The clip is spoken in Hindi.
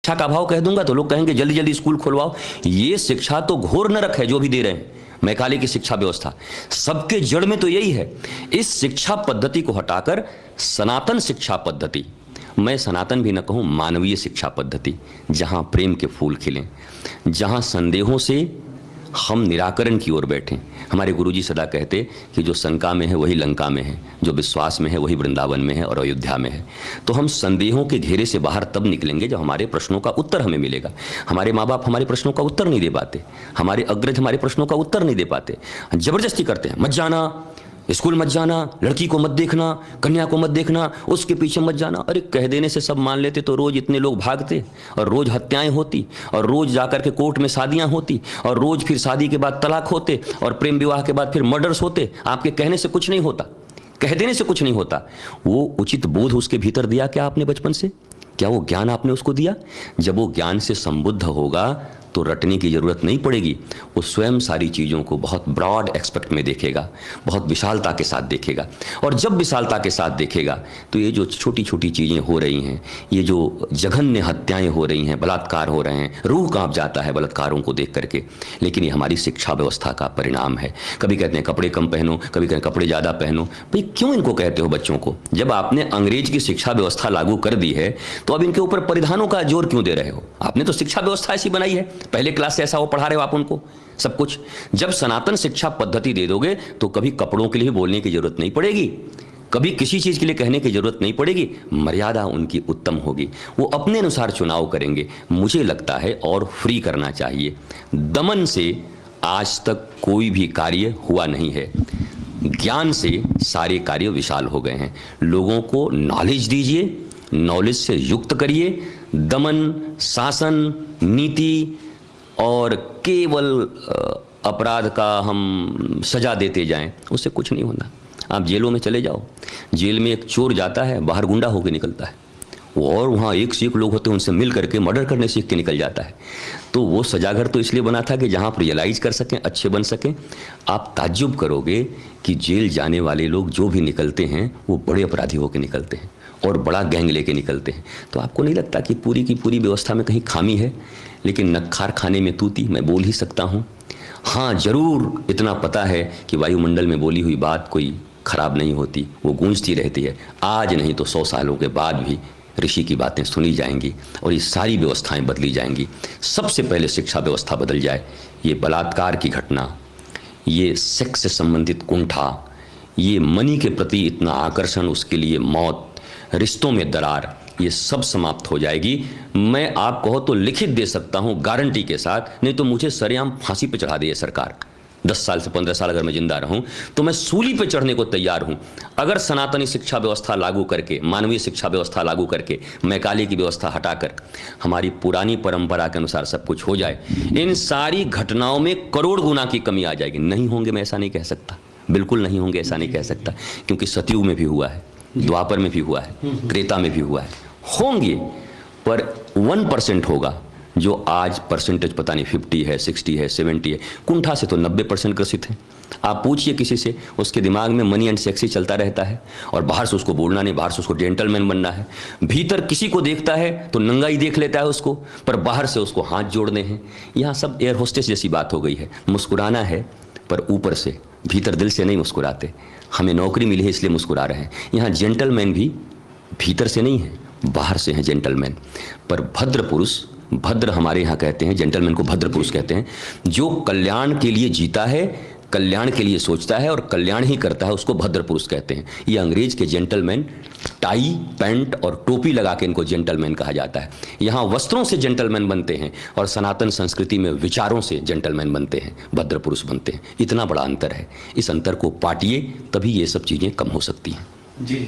शिक्षा का अभाव कह दूंगा तो लोग कहेंगे जल्दी जल्दी स्कूल खुलवाओ। ये शिक्षा तो घोर नरक है जो भी दे रहे हैं मैकाले की शिक्षा व्यवस्था। सबके जड़ में तो यही है। इस शिक्षा पद्धति को हटाकर सनातन शिक्षा पद्धति, मैं सनातन भी न कहूं, मानवीय शिक्षा पद्धति, जहां प्रेम के फूल खिलें, जहां संदेहों से हम निराकरण की ओर बैठें। हमारे गुरुजी सदा कहते कि जो शंका में है वही लंका में है, जो विश्वास में है वही वृंदावन में है और अयोध्या में है। तो हम संदेहों के घेरे से बाहर तब निकलेंगे जब हमारे प्रश्नों का उत्तर हमें मिलेगा। हमारे माँ बाप हमारे प्रश्नों का उत्तर नहीं दे पाते, हमारे अग्रज हमारे प्रश्नों का उत्तर नहीं दे पाते, जबरदस्ती करते हैं, मत जाना स्कूल, मत जाना, लड़की को मत देखना, कन्या को मत देखना, उसके पीछे मत जाना। अरे कह देने से सब मान लेते तो रोज इतने लोग भागते और रोज हत्याएं होती और रोज जाकर के कोर्ट में शादियां होती और रोज फिर शादी के बाद तलाक होते और प्रेम विवाह के बाद फिर मर्डर्स होते। आपके कहने से कुछ नहीं होता, कह देने से कुछ नहीं होता। वो उचित बोध उसके भीतर दिया क्या आपने बचपन से? क्या वो ज्ञान आपने उसको दिया? जब वो ज्ञान से संबुद्ध होगा तो रटने की ज़रूरत नहीं पड़ेगी। वो स्वयं सारी चीज़ों को बहुत ब्रॉड एक्सपेक्ट में देखेगा, बहुत विशालता के साथ देखेगा। और जब विशालता के साथ देखेगा तो ये जो छोटी छोटी चीज़ें हो रही हैं, ये जो जघन्य हत्याएं हो रही हैं, बलात्कार हो रहे हैं, रूह कांप जाता है बलात्कारों को देख करके। लेकिन ये हमारी शिक्षा व्यवस्था का परिणाम है। कभी कहते हैं कपड़े कम पहनो, कभी कहते हैं कपड़े ज़्यादा पहनो। भाई क्यों इनको कहते हो बच्चों को? जब आपने अंग्रेज की शिक्षा व्यवस्था लागू कर दी है तो अब इनके ऊपर परिधानों का जोर क्यों दे रहे हो? आपने तो शिक्षा व्यवस्था ऐसी बनाई है, पहले क्लास से ऐसा वो पढ़ा रहे हो आप उनको सब कुछ। जब सनातन शिक्षा पद्धति दे दोगे तो कभी कपड़ों के लिए बोलने की जरूरत नहीं पड़ेगी, कभी किसी चीज के लिए कहने की जरूरत नहीं पड़ेगी। मर्यादा उनकी उत्तम होगी, वो अपने अनुसार चुनाव करेंगे। मुझे लगता है और फ्री करना चाहिए। दमन से आज तक कोई भी कार्य हुआ नहीं है, ज्ञान से सारे कार्य विशाल हो गए हैं। लोगों को नॉलेज दीजिए, नॉलेज से युक्त करिए। दमन, शासन, नीति और केवल अपराध का हम सजा देते जाएं, उससे कुछ नहीं होना। आप जेलों में चले जाओ, जेल में एक चोर जाता है, बाहर गुंडा होकर निकलता है, और वहाँ एक से एक लोग होते हैं, उनसे मिल करके मर्डर करने सीख के निकल जाता है। तो वो सजाघर तो इसलिए बना था कि जहाँ आप रियलाइज कर सकें, अच्छे बन सकें। आप ताज्जुब करोगे कि जेल जाने वाले लोग जो भी निकलते हैं वो बड़े अपराधी होकर निकलते हैं और बड़ा गैंग लेके निकलते हैं। तो आपको नहीं लगता कि पूरी की पूरी व्यवस्था में कहीं खामी है? लेकिन नक्खार खाने में तूती, मैं बोल ही सकता हूँ। हाँ जरूर इतना पता है कि वायुमंडल में बोली हुई बात कोई खराब नहीं होती, वो गूंजती रहती है। आज नहीं तो 100 सालों के बाद भी ऋषि की बातें सुनी जाएंगी और ये सारी व्यवस्थाएं बदली जाएंगी। सबसे पहले शिक्षा व्यवस्था बदल जाए। ये बलात्कार की घटना, ये सेक्स से संबंधित कुंठा, ये मनी के प्रति इतना आकर्षण, उसके लिए मौत, रिश्तों में दरार, ये सब समाप्त हो जाएगी। मैं आप कहो तो लिखित दे सकता हूं गारंटी के साथ, नहीं तो मुझे सरेआम फांसी पे चढ़ा दे सरकार। 10 साल से 15 साल अगर मैं जिंदा रहूं तो मैं सूली पे चढ़ने को तैयार हूं। अगर सनातनी शिक्षा व्यवस्था लागू करके, मानवीय शिक्षा व्यवस्था लागू करके, मैकाले की व्यवस्था हटाकर हमारी पुरानी परंपरा के अनुसार सब कुछ हो जाए, इन सारी घटनाओं में करोड़ गुना की कमी आ जाएगी। नहीं होंगे मैं ऐसा नहीं कह सकता, बिल्कुल नहीं होंगे ऐसा नहीं कह सकता, क्योंकि सतयुग में भी हुआ है, द्वापर में भी हुआ है, त्रेता में भी हुआ है। होंगे पर 1% होगा, जो आज परसेंटेज पता नहीं 50 है, 60 है, 70 है। कुंठा से तो 90% ग्रसित है। आप पूछिए किसी से, उसके दिमाग में मनी एंड सेक्स ही चलता रहता है और बाहर से उसको बोलना नहीं, बाहर से उसको जेंटलमैन बनना है। भीतर किसी को देखता है तो नंगा ही देख लेता है उसको, पर बाहर से उसको हाथ जोड़ने हैं। यहाँ सब एयर होस्टेस जैसी बात हो गई है। मुस्कुराना है पर ऊपर से, भीतर दिल से नहीं मुस्कुराते। हमें नौकरी मिली है इसलिए मुस्कुरा रहे हैं। यहाँ जेंटलमैन भी भीतर से नहीं है, बाहर से हैं जेंटलमैन। पर भद्र पुरुष, भद्र हमारे यहाँ कहते हैं, जेंटलमैन को भद्र पुरुष कहते हैं, जो कल्याण के लिए जीता है, कल्याण के लिए सोचता है और कल्याण ही करता है, उसको भद्र पुरुष कहते हैं। ये अंग्रेज के जेंटलमैन टाई, पैंट और टोपी लगा के इनको जेंटलमैन कहा जाता है। यहाँ वस्त्रों से जेंटलमैन बनते हैं और सनातन संस्कृति में विचारों से जेंटलमैन बनते हैं, भद्र पुरुष बनते हैं। इतना बड़ा अंतर है। इस अंतर को पाटिए, तभी ये सब चीज़ें कम हो सकती हैं। जी।